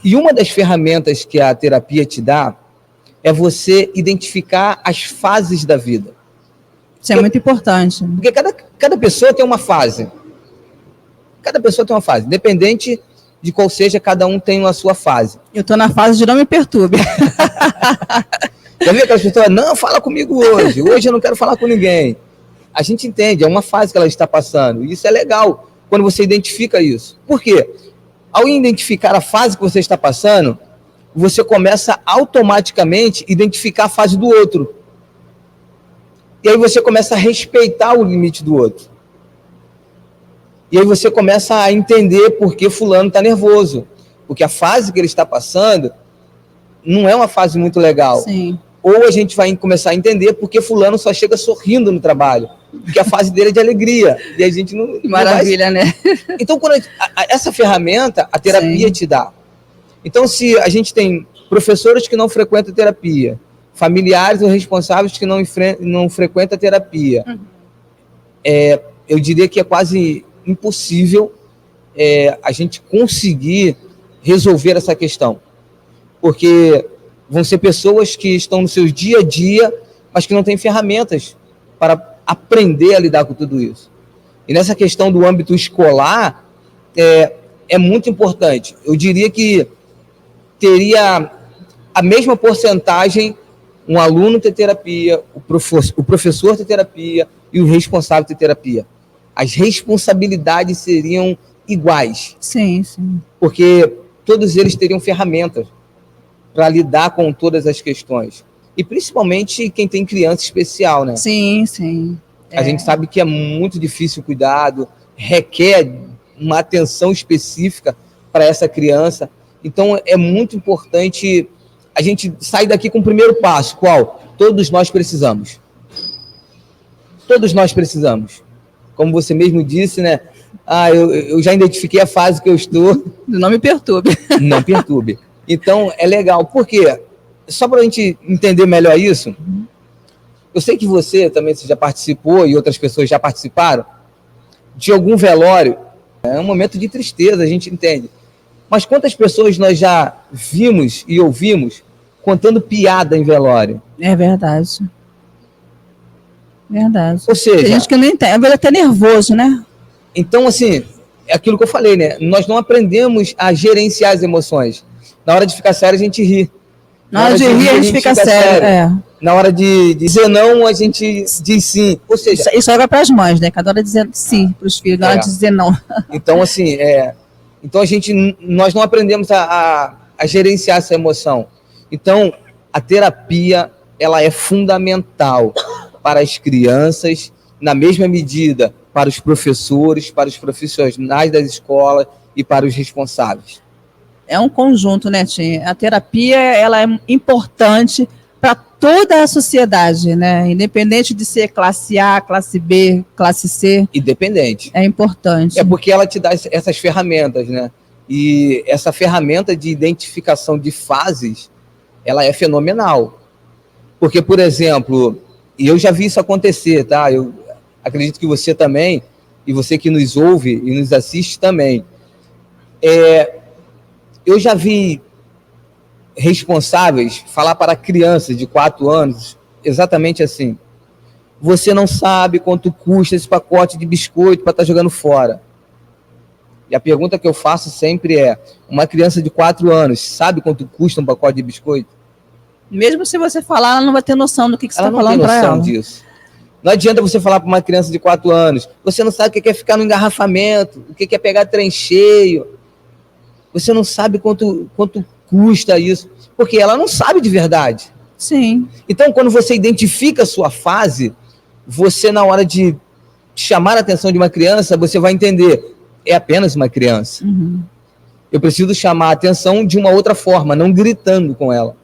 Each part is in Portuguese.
E uma das ferramentas que a terapia te dá é você identificar as fases da vida. Isso é muito importante. Porque cada pessoa tem uma fase. Cada pessoa tem uma fase. Independente de qual seja, cada um tem a sua fase. Eu estou na fase de não me perturbe. Já viu aquelas pessoas? Não, fala comigo hoje. Hoje eu não quero falar com ninguém. A gente entende, é uma fase que ela está passando. E isso é legal, quando você identifica isso. Por quê? Ao identificar a fase que você está passando, você começa automaticamente a identificar a fase do outro. E aí você começa a respeitar o limite do outro. E aí você começa a entender por que fulano está nervoso. Porque a fase que ele está passando não é uma fase muito legal. Sim. Ou a gente vai começar a entender por que fulano só chega sorrindo no trabalho. Porque a fase dele é de alegria. E a gente não... Maravilha, né? Então, essa ferramenta, a terapia te dá. Então, se a gente tem professores que não frequentam terapia, familiares ou responsáveis que não frequentam terapia, eu diria que é quase impossível a gente conseguir resolver essa questão. Porque vão ser pessoas que estão no seu dia a dia, mas que não têm ferramentas para aprender a lidar com tudo isso. E nessa questão do âmbito escolar, é muito importante. Eu diria que teria a mesma porcentagem um aluno ter terapia, o professor ter terapia e o responsável ter terapia. As responsabilidades seriam iguais. Sim, sim. Porque todos eles teriam ferramentas para lidar com todas as questões. E principalmente quem tem criança especial, né? Sim, sim. A gente sabe que é muito difícil o cuidado, requer uma atenção específica para essa criança. Então, é muito importante a gente sair daqui com o primeiro passo. Qual? Todos nós precisamos. Todos nós precisamos. Como você mesmo disse, né? Eu já identifiquei a fase que eu estou. Não me perturbe. Não perturbe. Então, é legal. Por quê? Só para a gente entender melhor isso, eu sei que você também já participou e outras pessoas já participaram de algum velório. É um momento de tristeza, a gente entende. Mas quantas pessoas nós já vimos e ouvimos contando piada em velório? É verdade. Verdade. Ou seja... Tem gente que não entende, é até nervoso, né? Então, assim, é aquilo que eu falei, né? Nós não aprendemos a gerenciar as emoções. Na hora de ficar sério, a gente ri. Na hora de rir, a gente fica sério. Na hora de dizer não, a gente diz sim. Ou seja... Isso vai para as mães, né? Cada hora dizer sim para os filhos, na hora de dizer não. Então, assim, então nós não aprendemos a gerenciar essa emoção. Então, a terapia, ela é fundamental para as crianças, na mesma medida para os professores, para os profissionais das escolas e para os responsáveis. É um conjunto, né, Tim? A terapia, ela é importante para toda a sociedade, né? Independente de ser classe A, classe B, classe C. Independente. É importante. É porque ela te dá essas ferramentas, né? E essa ferramenta de identificação de fases, ela é fenomenal. Porque, por exemplo, e eu já vi isso acontecer, tá? Eu acredito que você também, e você que nos ouve e nos assiste também. Eu já vi responsáveis falar para crianças de 4 anos exatamente assim: você não sabe quanto custa esse pacote de biscoito para estar jogando fora. E a pergunta que eu faço sempre é: uma criança de 4 anos sabe quanto custa um pacote de biscoito? Mesmo se você falar, ela não vai ter noção do que você está falando para ela. Ela não tem noção disso. Não adianta você falar para uma criança de 4 anos: você não sabe o que é ficar no engarrafamento, o que é pegar trem cheio. Você não sabe quanto custa isso, porque ela não sabe de verdade. Sim. Então, quando você identifica a sua fase, você, na hora de chamar a atenção de uma criança, você vai entender: é apenas uma criança. Uhum. Eu preciso chamar a atenção de uma outra forma, não gritando com ela.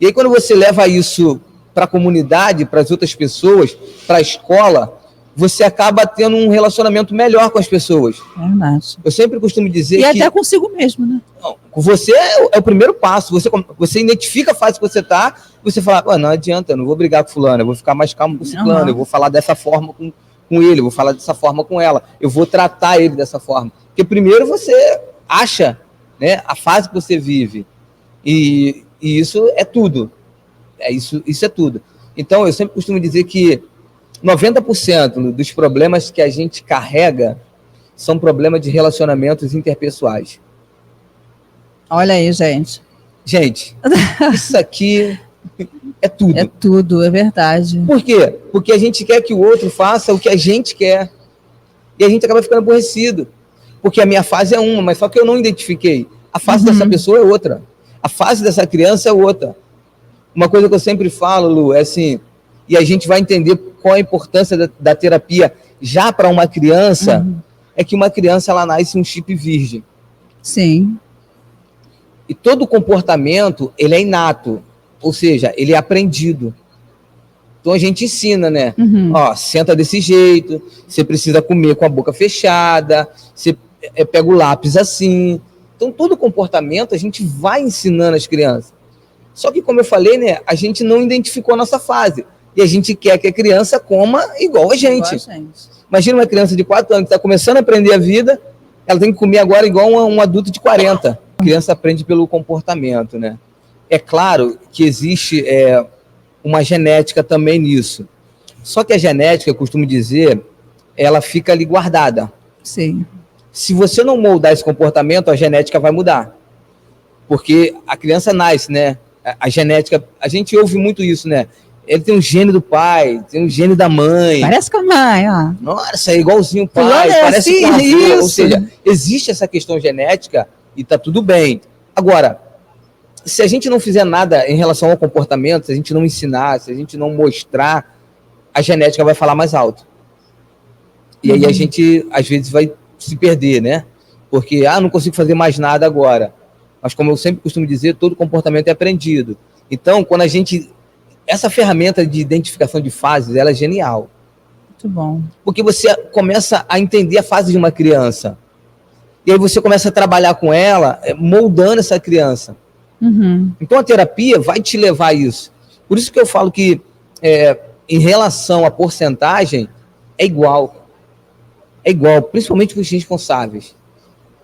E aí, quando você leva isso para a comunidade, para as outras pessoas, para a escola, você acaba tendo um relacionamento melhor com as pessoas. Verdade. Eu sempre costumo dizer que... E até consigo mesmo, né? Com você é o primeiro passo. Você identifica a fase que você está, você fala: não adianta, eu não vou brigar com fulano, eu vou ficar mais calmo com esse plano, eu vou falar dessa forma com ele, eu vou falar dessa forma com ela, eu vou tratar ele dessa forma. Porque primeiro você acha né? A fase que você vive. E isso é tudo. Isso é tudo. Então, eu sempre costumo dizer que 90% dos problemas que a gente carrega são problemas de relacionamentos interpessoais. Olha aí, gente. Gente, isso aqui é tudo. É tudo, é verdade. Por quê? Porque a gente quer que o outro faça o que a gente quer. E a gente acaba ficando aborrecido. Porque a minha fase é uma, mas só que eu não identifiquei. A fase dessa pessoa é outra. A fase dessa criança é outra. Uma coisa que eu sempre falo, Lu, é assim, e a gente vai entender qual a importância da terapia já para uma criança, é que uma criança, ela nasce um chip virgem. Sim. E todo comportamento, ele é inato, ou seja, ele é aprendido. Então a gente ensina, né? Ó, senta desse jeito, você precisa comer com a boca fechada, você pega o lápis assim. Então todo comportamento a gente vai ensinando as crianças. Só que, como eu falei, né, a gente não identificou a nossa fase. E a gente quer que a criança coma igual a gente. Imagina uma criança de 4 anos que está começando a aprender a vida, ela tem que comer agora igual um adulto de 40. A criança aprende pelo comportamento, né? É claro que existe uma genética também nisso. Só que a genética, eu costumo dizer, ela fica ali guardada. Sim. Se você não moldar esse comportamento, a genética vai mudar. Porque a criança nasce, né? A genética, a gente ouve muito isso, né? Ele tem um gene do pai, tem um gene da mãe. Parece com a mãe, ó. Nossa, é igualzinho o pai, parece assim, com a avó. isso. Ou seja, existe essa questão genética e tá tudo bem. Agora, se a gente não fizer nada em relação ao comportamento, se a gente não ensinar, se a gente não mostrar, a genética vai falar mais alto. E aí a gente, às vezes, vai se perder, né? Porque, não consigo fazer mais nada agora. Mas, como eu sempre costumo dizer, todo comportamento é aprendido. Então, quando a gente... Essa ferramenta de identificação de fases, ela é genial. Muito bom. Porque você começa a entender a fase de uma criança. E aí você começa a trabalhar com ela, moldando essa criança. Então, a terapia vai te levar a isso. Por isso que eu falo que, em relação à porcentagem, é igual. É igual, principalmente com os responsáveis.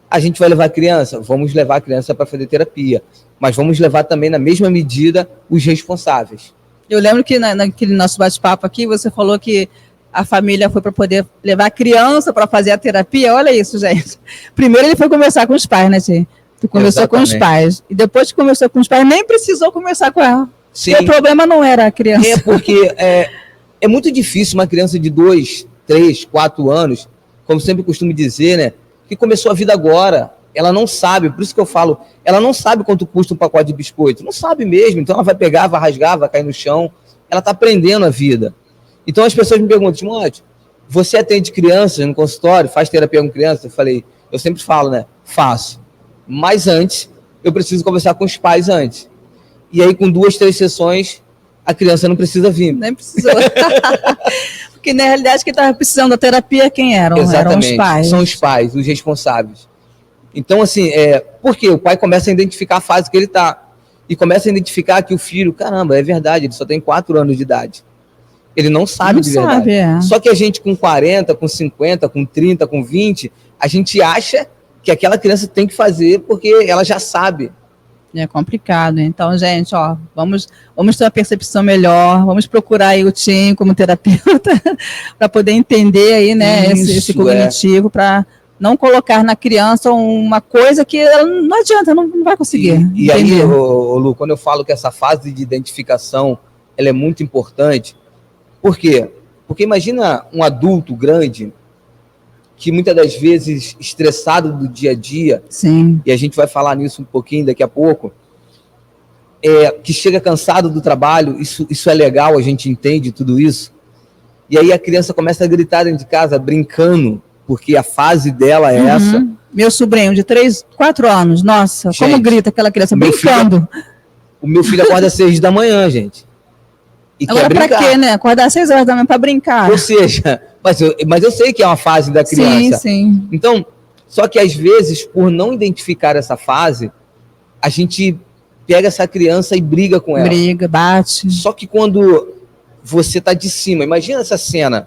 A gente vai levar a criança? Vamos levar a criança para fazer terapia. Mas vamos levar também, na mesma medida, os responsáveis. Eu lembro que naquele nosso bate-papo aqui, você falou que a família foi para poder levar a criança para fazer a terapia. Olha isso, gente. Primeiro ele foi conversar com os pais, né, Tia? Tu conversou com os pais. E depois que conversou com os pais, nem precisou conversar com ela. Sim. Porque o problema não era a criança. É porque é muito difícil uma criança de 2, 3, 4 anos, como sempre costumo dizer, né, que começou a vida agora. Ela não sabe, por isso que eu falo, ela não sabe quanto custa um pacote de biscoito. Não sabe mesmo, então ela vai pegar, vai rasgar, vai cair no chão. Ela está aprendendo a vida. Então as pessoas me perguntam, Timóteo, você atende crianças no consultório, faz terapia com criança? Eu sempre falo, né, faço. Mas antes, eu preciso conversar com os pais antes. E aí com 2, 3 sessões, a criança não precisa vir. Nem precisou. Porque na realidade quem estava precisando da terapia, quem eram? Exatamente, eram os pais. São os pais, os responsáveis. Então, assim, porque o pai começa a identificar a fase que ele está. E começa a identificar que o filho, caramba, é verdade, ele só tem 4 anos de idade. Ele não sabe de verdade. Só que a gente com 40, com 50, com 30, com 20, a gente acha que aquela criança tem que fazer porque ela já sabe. É complicado. Então, gente, ó, vamos ter uma percepção melhor, vamos procurar aí o Tim como terapeuta para poder entender aí, né, esse cognitivo, para não colocar na criança uma coisa que ela não adianta, não vai conseguir. E aí, Lu, quando eu falo que essa fase de identificação ela é muito importante, por quê? Porque imagina um adulto grande que muitas das vezes estressado do dia a dia, sim, e a gente vai falar nisso um pouquinho daqui a pouco, que chega cansado do trabalho, isso é legal, a gente entende tudo isso, e aí a criança começa a gritar dentro de casa, brincando, porque a fase dela é essa. Meu sobrinho de 3, 4 anos, nossa, gente, como grita aquela criança, brincando. O meu filho acorda às 6 da manhã, gente. E agora quer pra quê, né? Acordar às 6 horas da manhã para brincar. Ou seja, mas eu sei que é uma fase da criança. Sim, sim. Então, só que às vezes, por não identificar essa fase, a gente pega essa criança e briga com ela. Briga, bate. Só que quando você tá de cima, imagina essa cena.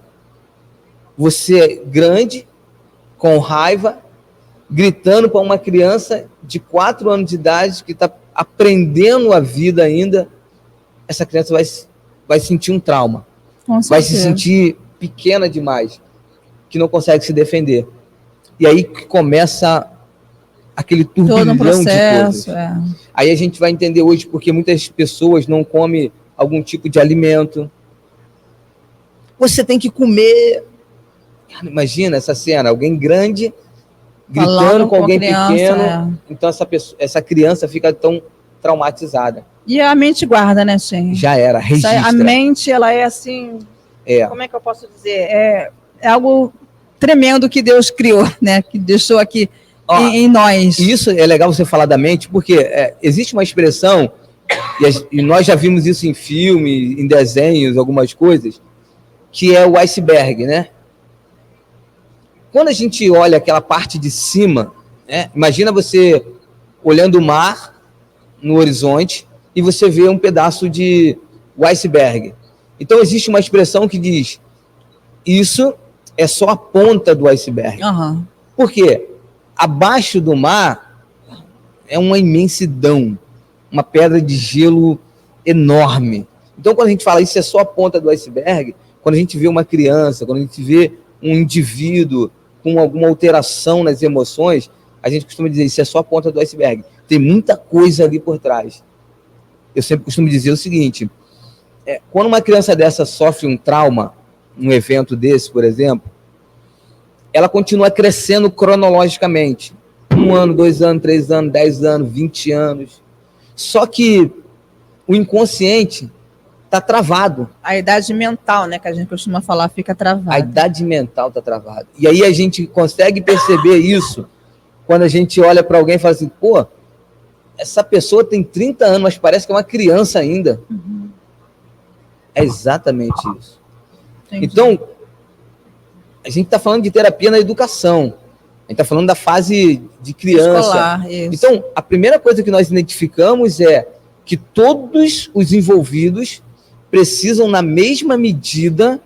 Você grande, com raiva, gritando para uma criança de 4 anos de idade que está aprendendo a vida ainda, essa criança vai sentir um trauma. Vai se sentir pequena demais, que não consegue se defender. E aí que começa aquele turbilhão de coisas. Aí a gente vai entender hoje porque muitas pessoas não comem algum tipo de alimento. Você tem que comer. Imagina essa cena, alguém grande gritando com alguém criança, pequeno. Então essa criança fica tão traumatizada. E a mente guarda, né, Shen? Já era, registra. A mente, ela é assim... Como é que eu posso dizer? É algo tremendo que Deus criou, né? Que deixou aqui em nós. Isso é legal você falar da mente, porque existe uma expressão, e nós já vimos isso em filme, em desenhos, algumas coisas, que é o iceberg, né? Quando a gente olha aquela parte de cima, né? Imagina você olhando o mar no horizonte e você vê um pedaço de iceberg. Então existe uma expressão que diz, isso é só a ponta do iceberg. Uhum. Por quê? Abaixo do mar é uma imensidão, uma pedra de gelo enorme. Então quando a gente fala isso é só a ponta do iceberg, quando a gente vê uma criança, quando a gente vê um indivíduo com alguma alteração nas emoções, a gente costuma dizer, isso é só a ponta do iceberg. Tem muita coisa ali por trás. Eu sempre costumo dizer o seguinte, quando uma criança dessa sofre um trauma, um evento desse, por exemplo, ela continua crescendo cronologicamente. 1 ano, 2 anos, 3 anos, 10 anos, 20 anos. Só que o inconsciente está travado. A idade mental, né, que a gente costuma falar, fica travada. A idade mental está travada. E aí a gente consegue perceber isso quando a gente olha para alguém e fala assim, pô, essa pessoa tem 30 anos, mas parece que é uma criança ainda. Uhum. É exatamente isso. Entendi. Então, a gente está falando de terapia na educação. A gente está falando da fase de criança. Escolar, isso. Então, a primeira coisa que nós identificamos é que todos os envolvidos precisam, na mesma medida,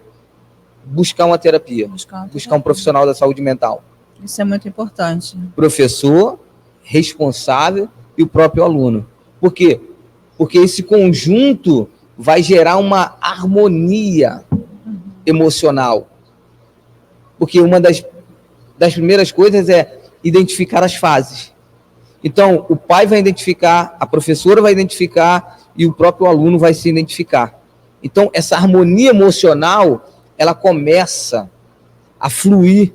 buscar uma terapia. Buscar um profissional da saúde mental. Isso é muito importante. Professor, responsável e o próprio aluno. Por quê? Porque esse conjunto vai gerar uma harmonia emocional. Porque uma das primeiras coisas é identificar as fases. Então, o pai vai identificar, a professora vai identificar e o próprio aluno vai se identificar. Então, essa harmonia emocional, ela começa a fluir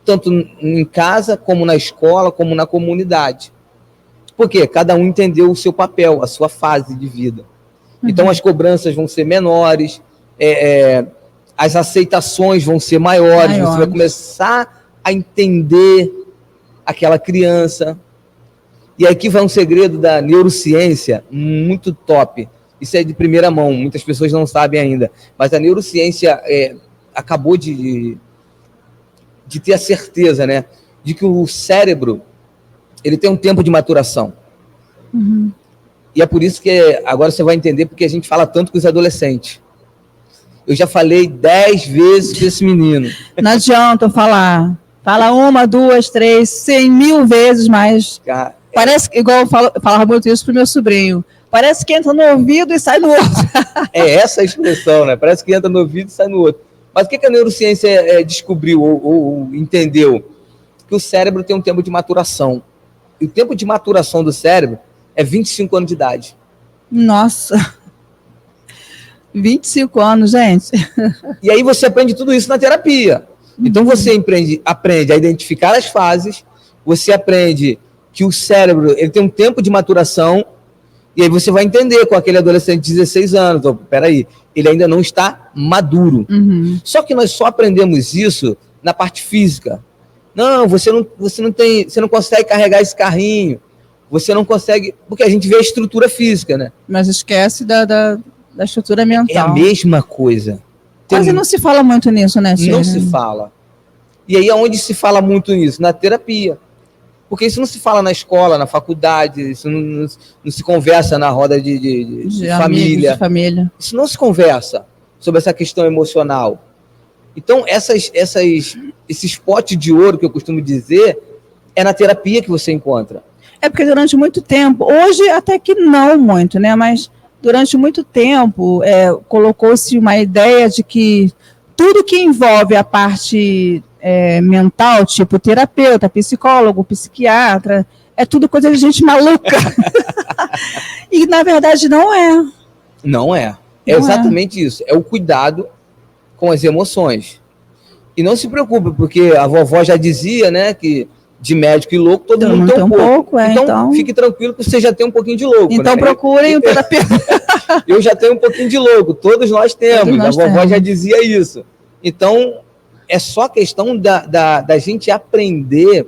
tanto em casa, como na escola, como na comunidade. Por quê? Cada um entendeu o seu papel, a sua fase de vida. Então, as cobranças vão ser menores, as aceitações vão ser maiores, você vai começar a entender aquela criança. E aqui vai um segredo da neurociência muito top. Isso é de primeira mão, muitas pessoas não sabem ainda. Mas a neurociência acabou de ter a certeza, né, de que o cérebro ele tem um tempo de maturação. Uhum. E é por isso que agora você vai entender porque a gente fala tanto com os adolescentes. Eu já falei 10 vezes com esse menino. Não adianta eu falar. Fala 1, 2, 3, 100 mil vezes mais. Parece que, igual eu falava muito isso pro meu sobrinho, parece que entra no ouvido e sai no outro. É essa a expressão, né? Parece que entra no ouvido e sai no outro. Mas o que a neurociência descobriu ou entendeu? Que o cérebro tem um tempo de maturação. E o tempo de maturação do cérebro é 25 anos de idade. Nossa! 25 anos, gente. E aí você aprende tudo isso na terapia. Então você aprende a identificar as fases, você aprende que o cérebro ele tem um tempo de maturação, e aí você vai entender com aquele adolescente de 16 anos, peraí, ele ainda não está maduro. Uhum. Só que nós só aprendemos isso na parte física. Não, você não consegue carregar esse carrinho, você não consegue, porque a gente vê a estrutura física, né? Mas esquece da estrutura mental. É a mesma coisa. Quase não se fala muito nisso, né, Sheila? Não se fala. E aí, aonde se fala muito nisso? Na terapia. Porque isso não se fala na escola, na faculdade, isso não se conversa na roda de família. De família. Isso não se conversa sobre essa questão emocional. Então, esses potes de ouro que eu costumo dizer, é na terapia que você encontra. É porque durante muito tempo, hoje até que não muito, né? Mas durante muito tempo colocou-se uma ideia de que tudo que envolve a parte mental, tipo terapeuta, psicólogo, psiquiatra, é tudo coisa de gente maluca. E na verdade não é. Não é. É exatamente isso. É o cuidado com as emoções. E não se preocupe, porque a vovó já dizia, né, que de médico e louco todo mundo tem um pouco. Então, fique tranquilo que você já tem um pouquinho de louco. Então, né? Procurem o terapeuta. Eu já tenho um pouquinho de louco, todos nós temos. A vovó já dizia isso. Então, é só questão da gente aprender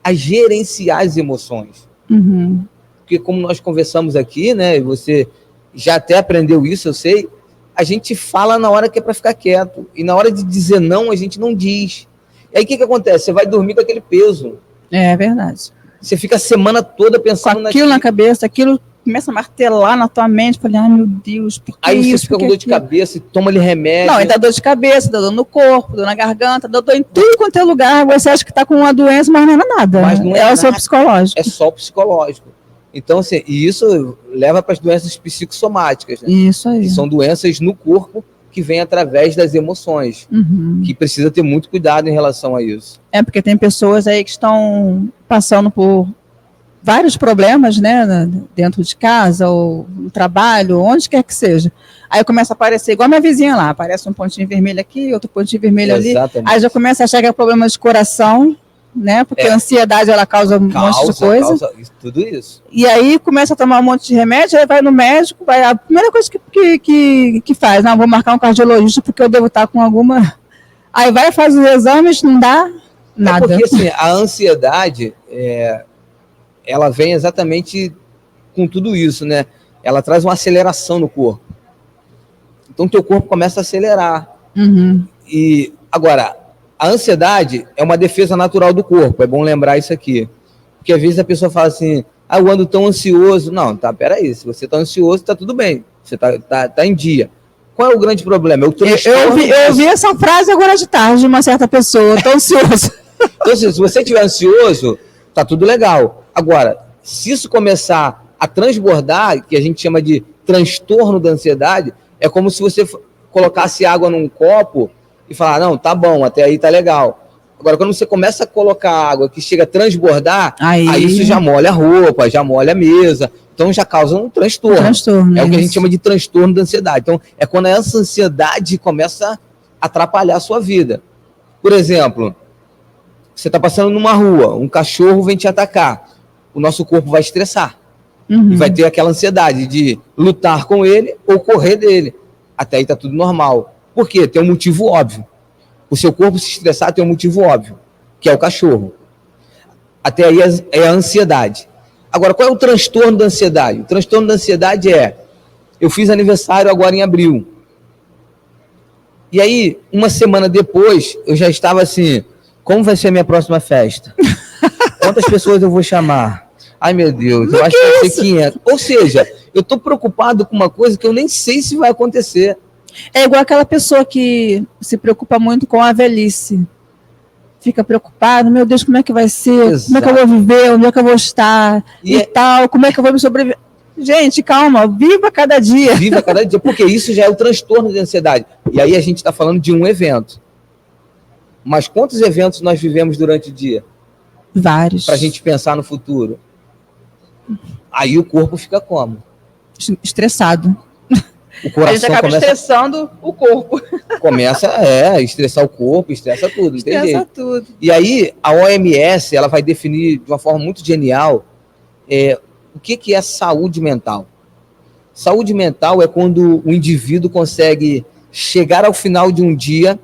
a gerenciar as emoções. Uhum. Porque como nós conversamos aqui, né, e você já até aprendeu isso, eu sei, a gente fala na hora que é para ficar quieto. E na hora de dizer não, a gente não diz. E aí o que acontece? Você vai dormir com aquele peso. É verdade. Você fica a semana toda pensando com aquilo na cabeça, aquilo começa a martelar na tua mente. Falei, ai meu Deus, por que aí isso? Aí você fica com dor de cabeça e toma ali remédio. Não, e dá dor de cabeça, dá dor no corpo, dor na garganta, dá dor em tudo quanto é lugar. Você acha que está com uma doença, mas não é nada. Mas não é o seu psicológico. É só o psicológico. Então, assim, e isso leva para as doenças psicossomáticas. Né? Isso aí. Que são doenças no corpo que vêm através das emoções. Uhum. Que precisa ter muito cuidado em relação a isso. É porque tem pessoas aí que estão passando por vários problemas, né, dentro de casa ou no trabalho, onde quer que seja. Aí começa a aparecer, igual a minha vizinha lá, aparece um pontinho vermelho aqui, outro pontinho vermelho ali. Aí já começa a achar que é problema de coração, né, porque a ansiedade ela causa um monte de coisa. Causa tudo isso. E aí começa a tomar um monte de remédio, aí vai no médico, a primeira coisa que faz, não, vou marcar um cardiologista porque eu devo estar com alguma... Aí vai, faz os exames, não dá nada. Porque assim, a ansiedade, ela vem exatamente com tudo isso, né? Ela traz uma aceleração no corpo. Então, teu corpo começa a acelerar. Uhum. E, agora, a ansiedade é uma defesa natural do corpo. É bom lembrar isso aqui. Porque, às vezes, a pessoa fala assim, eu ando tão ansioso. Não, tá, peraí. Se você tá ansioso, tá tudo bem. Você tá em dia. Qual é o grande problema? Eu ouvi essa frase agora de tarde de uma certa pessoa. Tô ansioso. Então, assim, se você estiver ansioso, tá tudo legal. Agora, se isso começar a transbordar, que a gente chama de transtorno da ansiedade, é como se você colocasse água num copo e falar, não, tá bom, até aí tá legal. Agora, quando você começa a colocar água que chega a transbordar, aí isso já molha a roupa, já molha a mesa, então já causa um transtorno. É o que a gente chama de transtorno da ansiedade. Então, é quando essa ansiedade começa a atrapalhar a sua vida. Por exemplo, você está passando numa rua, um cachorro vem te atacar, o nosso corpo vai estressar. Uhum. E vai ter aquela ansiedade de lutar com ele ou correr dele. Até aí está tudo normal. Por quê? Tem um motivo óbvio. O seu corpo se estressar tem um motivo óbvio, que é o cachorro. Até aí é a ansiedade. Agora, qual é o transtorno da ansiedade? O transtorno da ansiedade eu fiz aniversário agora em abril. E aí, uma semana depois, eu já estava assim, como vai ser a minha próxima festa? Quantas pessoas eu vou chamar? Ai, meu Deus, eu acho que vai ser 500. Ou seja, eu estou preocupado com uma coisa que eu nem sei se vai acontecer. É igual aquela pessoa que se preocupa muito com a velhice. Fica preocupado, meu Deus, como é que vai ser? Exato. Como é que eu vou viver? Onde é que eu vou estar? E tal, como é que eu vou me sobreviver? Gente, calma, viva cada dia. Viva cada dia, porque isso já é o transtorno de ansiedade. E aí a gente está falando de um evento. Mas quantos eventos nós vivemos durante o dia? Vários. Para a gente pensar no futuro. Aí o corpo fica como? Estressado. O coração a gente acaba estressando o corpo. Começa a estressar o corpo, estressa tudo. Estressa tudo. E aí a OMS ela vai definir de uma forma muito genial o que é saúde mental. Saúde mental é quando o indivíduo consegue chegar ao final de um dia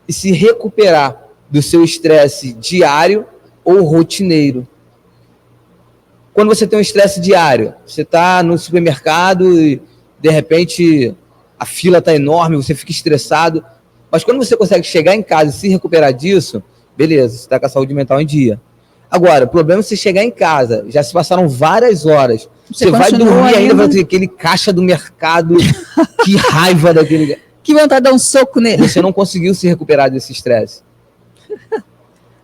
e se recuperar do seu estresse diário ou rotineiro. Quando você tem um estresse diário, você está no supermercado e, de repente, a fila está enorme, você fica estressado. Mas quando você consegue chegar em casa e se recuperar disso, beleza, você está com a saúde mental em dia. Agora, o problema é você chegar em casa, já se passaram várias horas, você vai dormir ainda, vai ter aquele caixa do mercado, que raiva daquele... Que vontade de dar um soco nele. Você não conseguiu se recuperar desse estresse.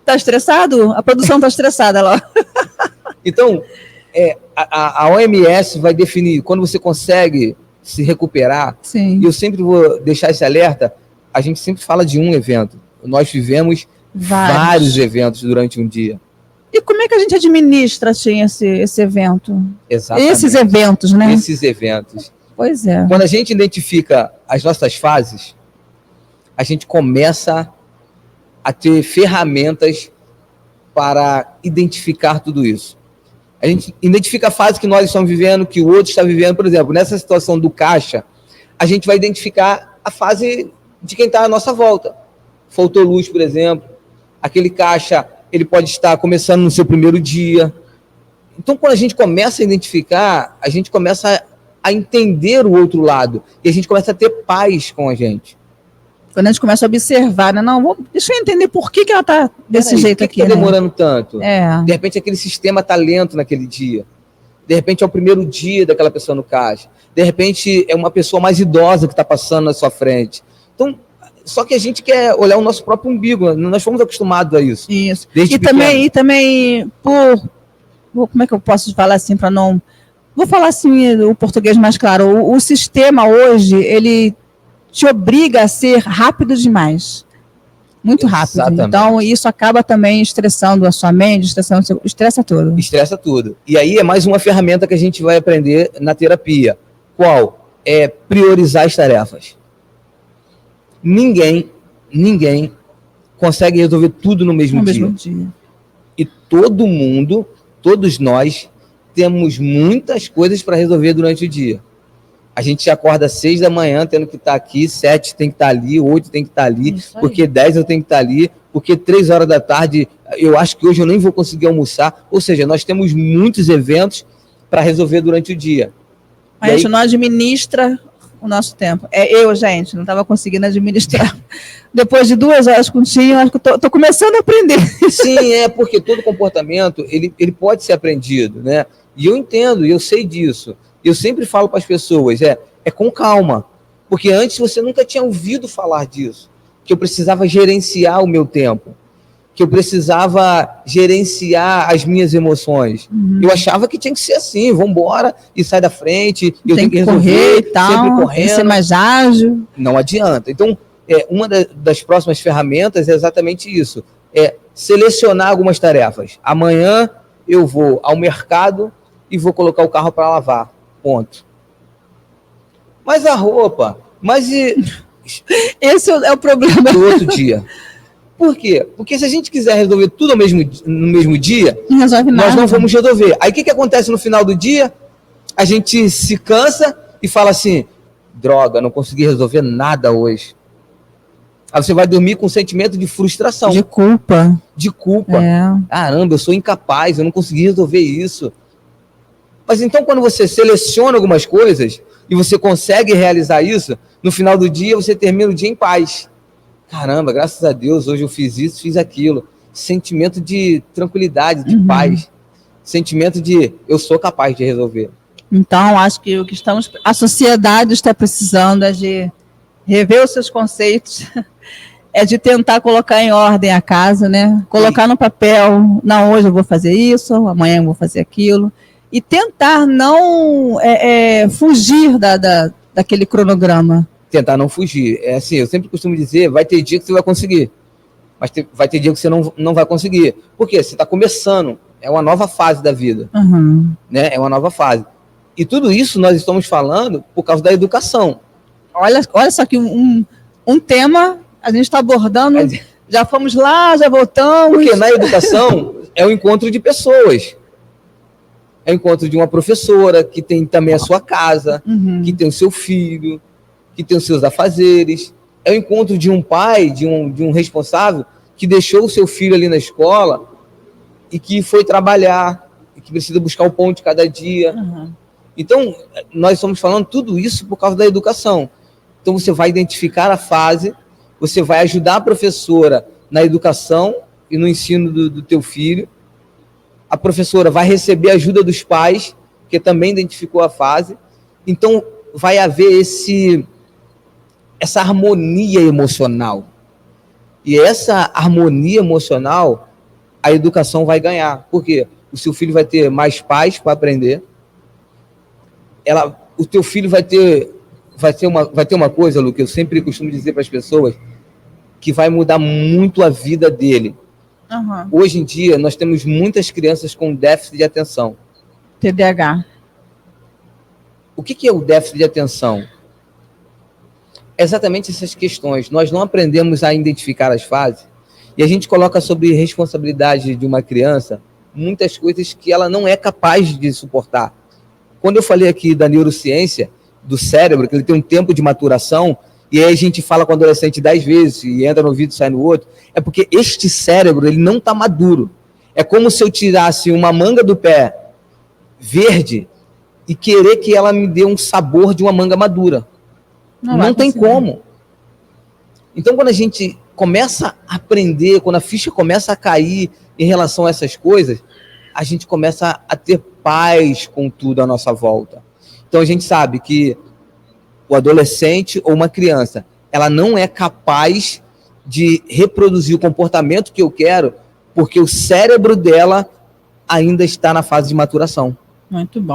Tá estressado? A produção tá estressada lá. Então, a OMS vai definir quando você consegue se recuperar. Sim. E eu sempre vou deixar esse alerta. A gente sempre fala de um evento. Nós vivemos vários eventos durante um dia. E como é que a gente administra, assim, esse evento? Exatamente. Esses eventos, né? Esses eventos. Pois é. Quando a gente identifica as nossas fases, a gente começa a ter ferramentas para identificar tudo isso. A gente identifica a fase que nós estamos vivendo, que o outro está vivendo. Por exemplo, nessa situação do caixa, a gente vai identificar a fase de quem está à nossa volta. Faltou luz, por exemplo. Aquele caixa, ele pode estar começando no seu primeiro dia. Então, quando a gente começa a identificar, a gente começa a entender o outro lado. E a gente começa a ter paz com a gente. Quando a gente começa a observar, né? Não, deixa eu entender por que ela está desse jeito aqui. Por que está demorando tanto? É. De repente, aquele sistema está lento naquele dia. De repente, é o primeiro dia daquela pessoa no caixa. De repente, é uma pessoa mais idosa que está passando na sua frente. Então, só que a gente quer olhar o nosso próprio umbigo. Nós fomos acostumados a isso. Isso. Desde e também, como é que eu posso falar assim para não... Vou falar assim o português mais claro. O sistema hoje, ele te obriga a ser rápido demais. Muito rápido. Exatamente. Então, isso acaba também estressando a sua mente, estressa tudo. Estressa tudo. E aí é mais uma ferramenta que a gente vai aprender na terapia. Qual? É priorizar as tarefas. Ninguém consegue resolver tudo no mesmo dia. E todo mundo, todos nós, temos muitas coisas para resolver durante o dia. A gente acorda às 6 da manhã, tendo que estar aqui, 7 tem que estar ali, 8 tem que estar ali, porque 10 eu tenho que estar ali, porque 3 horas da tarde, eu acho que hoje eu nem vou conseguir almoçar. Ou seja, nós temos muitos eventos para resolver durante o dia. A gente não administra o nosso tempo. Gente, não estava conseguindo administrar. Depois de 2 horas contínuas, acho que estou começando a aprender. Sim, porque todo comportamento, ele pode ser aprendido, né? E eu entendo, eu sei disso. Eu sempre falo para as pessoas, é com calma, porque antes você nunca tinha ouvido falar disso, que eu precisava gerenciar o meu tempo, que eu precisava gerenciar as minhas emoções. Eu achava que tinha que ser assim, vamos embora e sai da frente, eu tenho que resolver, correr e tal, sempre correndo. Ser mais ágil. Não adianta. Então, uma das próximas ferramentas é exatamente isso, selecionar algumas tarefas. Amanhã eu vou ao mercado e vou colocar o carro para lavar. Ponto. Mas a roupa, esse é o problema do outro dia. Por quê? Porque se a gente quiser resolver tudo no mesmo dia, nós não vamos resolver. Aí o que acontece no final do dia? A gente se cansa e fala assim, droga, não consegui resolver nada hoje. Aí você vai dormir com um sentimento de frustração. De culpa. Caramba, eu sou incapaz, eu não consegui resolver isso. Mas então, quando você seleciona algumas coisas e você consegue realizar isso, no final do dia você termina o dia em paz. Caramba, graças a Deus, hoje eu fiz isso, fiz aquilo. Sentimento de tranquilidade, de paz. Sentimento de eu sou capaz de resolver. Então, acho que a sociedade está precisando é de rever os seus conceitos, é de tentar colocar em ordem a casa, né? Colocar no papel, não, hoje eu vou fazer isso, amanhã eu vou fazer aquilo. E tentar não fugir daquele cronograma. Tentar não fugir. É assim, eu sempre costumo dizer, vai ter dia que você vai conseguir, mas vai ter dia que você não vai conseguir. Por quê? Você está começando, é uma nova fase da vida. Né? É uma nova fase. E tudo isso nós estamos falando por causa da educação. Olha só que um tema a gente está abordando, já fomos lá, já voltamos. Porque na educação é o encontro de pessoas. É o encontro de uma professora que tem também a sua casa, que tem o seu filho, que tem os seus afazeres. É o encontro de um pai, de um responsável que deixou o seu filho ali na escola e que foi trabalhar, e que precisa buscar o pão de cada dia. Então, nós estamos falando tudo isso por causa da educação. Então, você vai identificar a fase, você vai ajudar a professora na educação e no ensino do teu filho. A professora vai receber a ajuda dos pais, que também identificou a fase. Então, vai haver essa harmonia emocional. E essa harmonia emocional a educação vai ganhar. Por quê? O seu filho vai ter mais paz para aprender. O teu filho vai ter uma coisa, Lu, que eu sempre costumo dizer para as pessoas, que vai mudar muito a vida dele. Uhum. Hoje em dia, nós temos muitas crianças com déficit de atenção. TDAH. O que é o déficit de atenção? É exatamente essas questões. Nós não aprendemos a identificar as fases e a gente coloca sobre responsabilidade de uma criança muitas coisas que ela não é capaz de suportar. Quando eu falei aqui da neurociência, do cérebro, que ele tem um tempo de maturação, e aí a gente fala com o adolescente 10 vezes, e entra no ouvido e sai no outro, é porque este cérebro, ele não está maduro. É como se eu tirasse uma manga do pé verde e querer que ela me dê um sabor de uma manga madura. Não tem como. Então, quando a gente começa a aprender, quando a ficha começa a cair em relação a essas coisas, a gente começa a ter paz com tudo à nossa volta. Então, a gente sabe que o adolescente ou uma criança, ela não é capaz de reproduzir o comportamento que eu quero, porque o cérebro dela ainda está na fase de maturação. Muito bom.